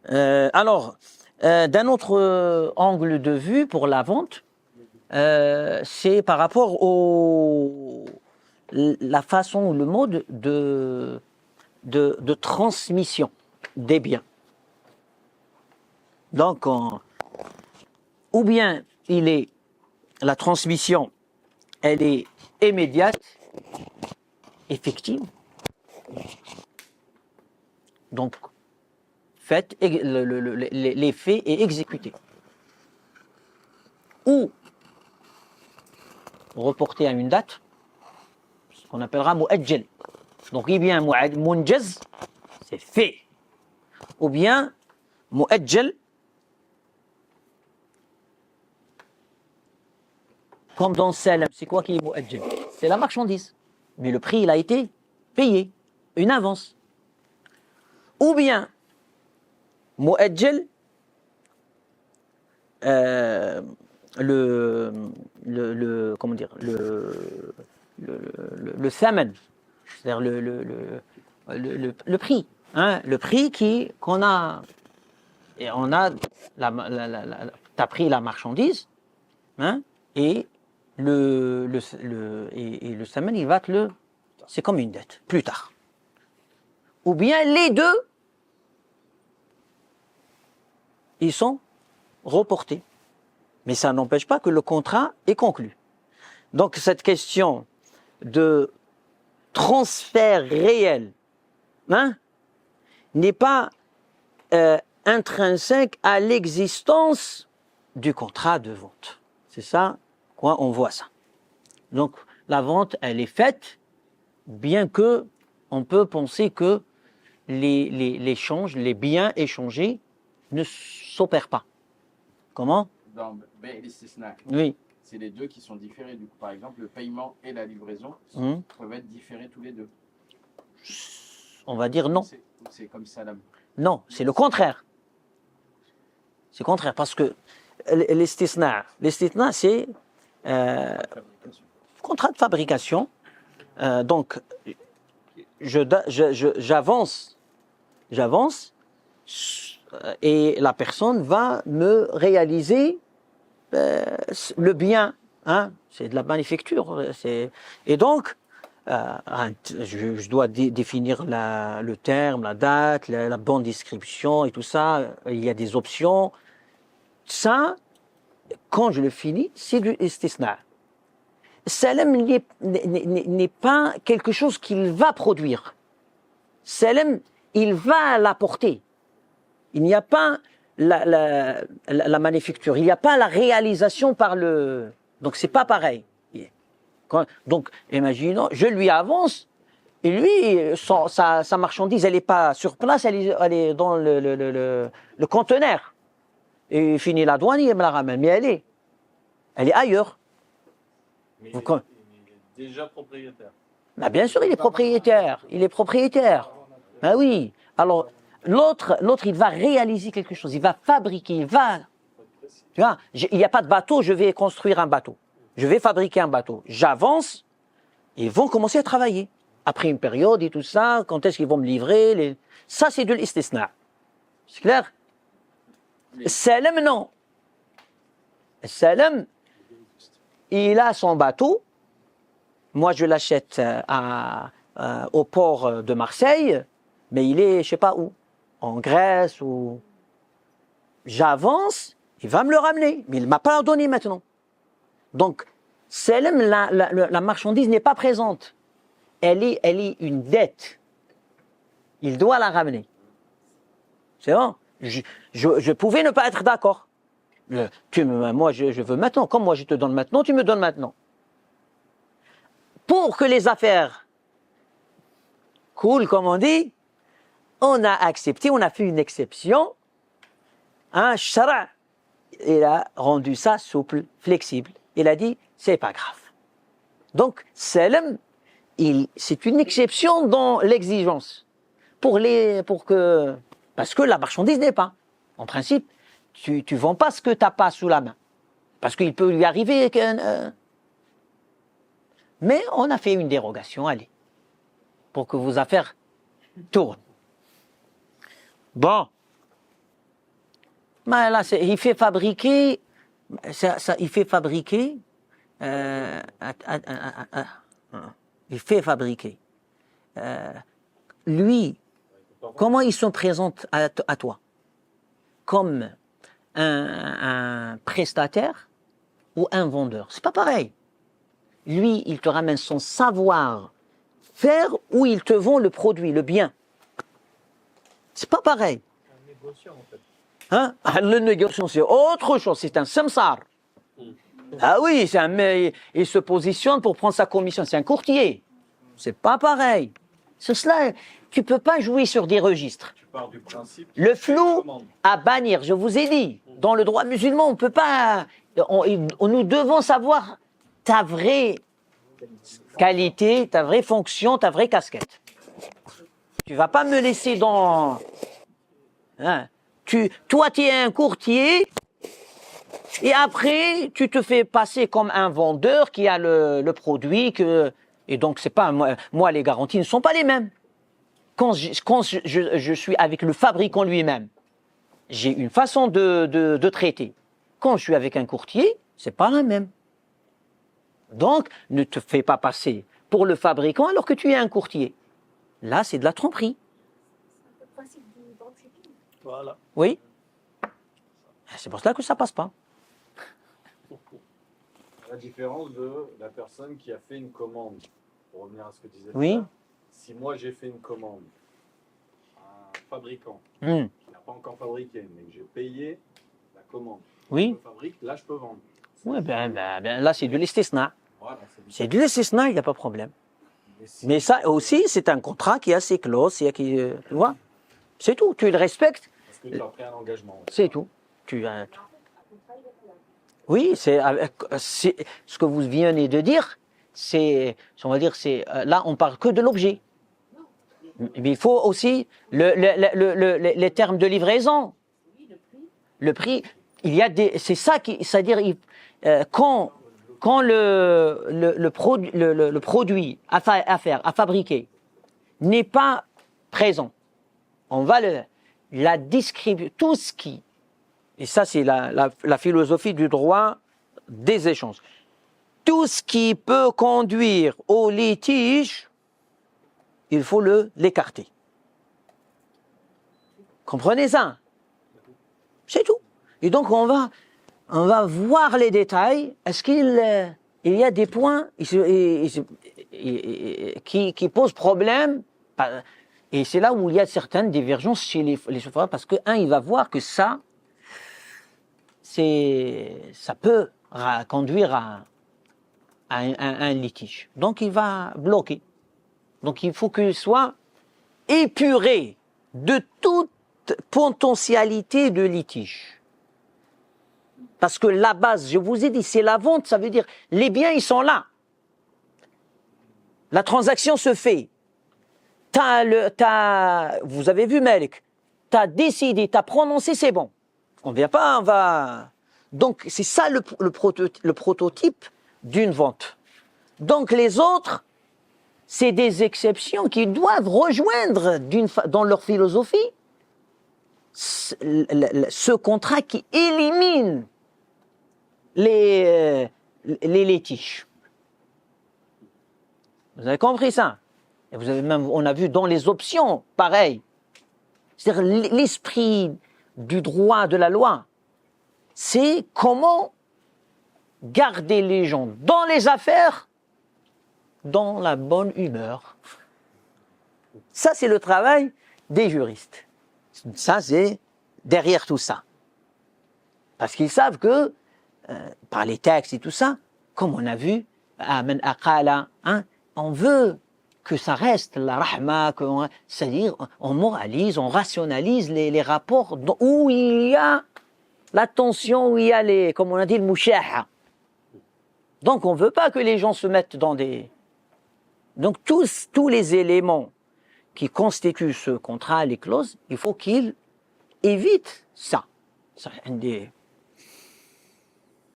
D'un autre angle de vue pour la vente, c'est par rapport la façon ou le mode de transmission des biens. Donc, ou bien la transmission, elle est immédiate, effective. Donc, faite, l'effet est exécuté. Ou reporté à une date, ce qu'on appellera mu'ajjal. Donc, il y a bien munjaz, c'est fait. Ou bien mu'ajjal, comme dans Salam. C'est quoi qui est mu'ajjal? C'est la marchandise. Mais le prix, il a été payé, une avance. Ou bien mu'ajjal, comment dire, le thaman, c'est-à-dire le prix, hein, le prix qu'on a, et on a, t'as pris la marchandise, hein, et le thaman, il va c'est comme une dette, plus tard. Ou bien les deux, ils sont reportés. Mais ça n'empêche pas que le contrat est conclu. Donc cette question de transfert réel, hein, n'est pas intrinsèque à l'existence du contrat de vente. C'est ça, quoi, on voit ça. Donc la vente, elle est faite, bien que on peut penser que l'échange, les biens échangés ne s'opèrent pas. Comment? Dans Bay' al-Istisna, oui. C'est les deux qui sont différés. Du coup, par exemple, le paiement et la livraison peuvent être différés tous les deux. On va dire non. C'est comme Salam. Non, c'est le contraire. C'est le contraire, parce que l'istisna, c'est contrat de fabrication. Donc, j'avance, et la personne va me réaliser le bien, hein, c'est de la manufacture, et donc je dois définir le terme, la date, la bonne description et tout ça. Il y a des options. Ça, quand je le finis, c'est du istisna. Salam n'est pas quelque chose qu'il va produire. Salam, il va l'apporter. Il n'y a pas la manufacture, il n'y a pas la réalisation par le... Donc c'est pas pareil. Donc imaginons, je lui avance, et lui, sa marchandise, elle n'est pas sur place, elle est dans le conteneur. Et il finit la douane, il me la ramène, mais elle est ailleurs. Mais il est déjà propriétaire. Bah bien sûr, il est propriétaire. Ah oui. Alors, l'autre, il va réaliser quelque chose, il va fabriquer, tu vois, il n'y a pas de bateau, je vais construire un bateau. Je vais fabriquer un bateau. J'avance, ils vont commencer à travailler. Après une période et tout ça, quand est-ce qu'ils vont me livrer Ça, c'est de l'istisna. C'est clair? Salam, non. Salam, il a son bateau. Moi, je l'achète au port de Marseille, mais il est, je sais pas où, en Grèce ou... J'avance, il va me le ramener, mais il ne m'a pas donné maintenant. Donc, Salam, la marchandise n'est pas présente. Elle est une dette. Il doit la ramener. C'est bon? Je pouvais ne pas être d'accord. Moi, je veux maintenant. Comme moi, je te donne maintenant, tu me donnes maintenant. Pour que les affaires coulent, comme on dit, on a accepté, on a fait une exception. Un shara, il a rendu ça souple, flexible. Il a dit, c'est pas grave. Donc, Salam, c'est une exception dans l'exigence. Parce que la marchandise n'est pas. En principe, tu ne vends pas ce que tu n'as pas sous la main. Parce qu'il peut lui arriver mais on a fait une dérogation, allez, pour que vos affaires tournent. Bon. Mais là, il fait fabriquer, il fait fabriquer, il fait fabriquer. Lui, comment ils sont présents à toi? Comme un prestataire ou un vendeur. C'est pas pareil. Lui, il te ramène son savoir-faire ou il te vend le produit, le bien. C'est pas pareil. Un négociant, en fait. Hein? Le négociant, c'est autre chose, c'est un samsar. Ah oui, il se positionne pour prendre sa commission, c'est un courtier. C'est pas pareil. C'est cela, tu peux pas jouer sur des registres. Tu pars du principe. Le flou à bannir, je vous ai dit, dans le droit musulman, on peut pas, nous devons savoir ta vraie qualité, ta vraie fonction, ta vraie casquette. Tu vas pas me laisser dans... Hein, toi, tu es un courtier et après, tu te fais passer comme un vendeur qui a le produit. Et donc, c'est pas moi, les garanties ne sont pas les mêmes. Quand je suis avec le fabricant lui-même, j'ai une façon de traiter. Quand je suis avec un courtier, c'est pas la même. Donc, ne te fais pas passer pour le fabricant alors que tu es un courtier. Là, c'est de la tromperie. C'est le principe du dropshipping. Voilà. Oui. C'est pour cela que ça passe pas. La différence de la personne qui a fait une commande, pour revenir à ce que disait Oui. Pierre, si moi j'ai fait une commande à un fabricant qui n'a pas encore fabriqué, mais que j'ai payé la commande, Oui. je fabrique, là je peux vendre. Oui, ben, là, c'est de l'istisna. Voilà, C'est de l'istisna, il n'y a pas de problème. si- Mais ça aussi, c'est un contrat qui a ses clauses, tu vois. C'est tout, tu le respectes, parce que tu as pris un engagement. c'est tout. Oui, c'est ce que vous venez de dire, on va dire, là, on parle que de l'objet. Mais il faut aussi les termes de livraison. Le prix, c'est ça c'est-à-dire, quand le produit à fabriquer n'est pas présent, on va la distribuer, tout ce qui, et ça c'est la philosophie du droit des échanges, tout ce qui peut conduire au litige, il faut l'écarter. Comprenez ça? C'est tout. Et donc on va voir les détails. Est-ce qu'il y a des points qui posent problème? Et c'est là où il y a certaines divergences chez les chauffeurs, parce que il va voir que ça peut conduire à un litige. Donc il va bloquer. Donc il faut qu'il soit épuré de toute potentialité de litige. Parce que la base, je vous ai dit, c'est la vente, ça veut dire les biens, ils sont là. La transaction se fait. Vous avez vu, Malik, tu as décidé, tu as prononcé, c'est bon. On ne vient pas, on va... Donc, c'est ça le prototype d'une vente. Donc, les autres, c'est des exceptions qui doivent rejoindre dans leur philosophie ce contrat qui élimine les litiges. Vous avez compris ça? Et on a vu dans les options, pareil. C'est-à-dire l'esprit du droit de la loi, c'est comment garder les gens dans les affaires dans la bonne humeur. Ça, c'est le travail des juristes. Ça, c'est derrière tout ça. Parce qu'ils savent que, par les textes et tout ça, comme on a vu, on veut que ça reste la rahma, c'est-à-dire on moralise, on rationalise les rapports où il y a la tension, où il y a comme on a dit, le mouchaha. Donc on ne veut pas que les gens se mettent dans des... Donc tous les éléments qui constituent ce contrat, les clauses, il faut qu'ils évitent ça. C'est un des